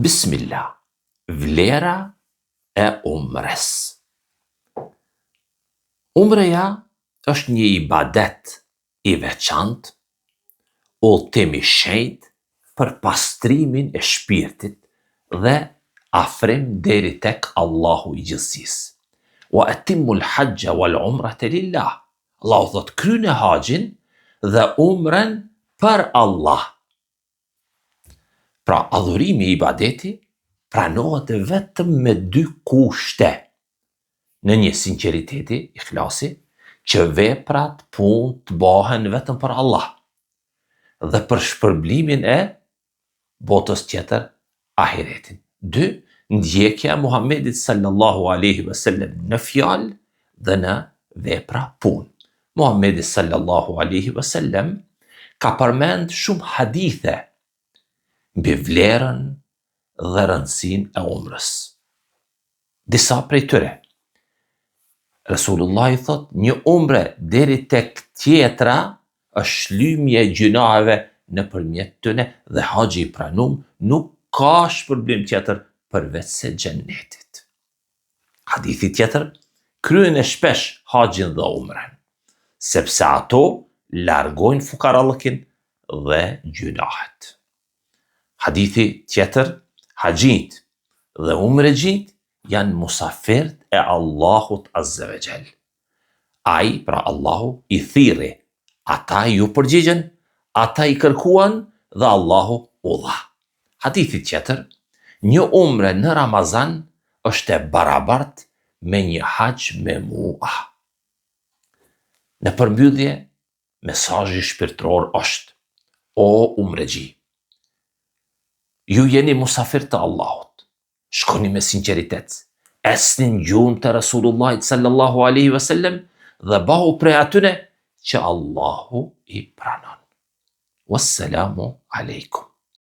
Bismillah, vlera e umres. Umreja është një ibadet i veçantë, udhëtim i shenjtë për pastrimin e shpirtit dhe afrim deri tek Allahu i gjithësisë. Wa atimul hajja wal umrata lillah. Allahu thot kryeni haxhin dhe umren për Allah. Pra adhurimi i ibadeti pranohet vetëm me dy kushte. Në një sinqeriteti, ikhlasi, që veprat, punë të bëhen vetëm për Allah dhe për shpërblimin e botës tjetër, ahiretin. 2. Ndjekja e Muhamedit sallallahu alaihi wasallam në fjalë dhe në vepra, punë. Muhamedi sallallahu alaihi wasallam ka përmend shumë hadithe mbi vlerën dhe rëndësinë e umrës. Disa prej tyre, Resulullah i thot, një umre deri tek tjetra është shlymje e gjunaheve nëpërmjet tyne dhe haxhi i pranum nuk ka shpërblim tjetër përveç se xhennetit. Hadithi tjetër, kryeni shpesh haxhin dhe umren, sepse ato largojnë fukarallëkin dhe gjunahet. Hadithi tjetër, haxhit dhe umregjit janë musafirët e Allahut azza wa jall. Ai, pra Allahu, i thirri, ata ju përgjigjen, ata i kërkuan dhe Allahu u dha. Hadithi tjetër, një umre në Ramazan është e barabart me një hax me mua. Në përmbyllje, mesazhi shpirtëror është: o umregji, ju jeni musafir të Allahut. Shkoni me sinqeritet, esni në gjuhën të Resulullahit sallallahu alaihi wasallam dhe bahu prej atyne që Allahu i pranon. Wassalamu alaikum.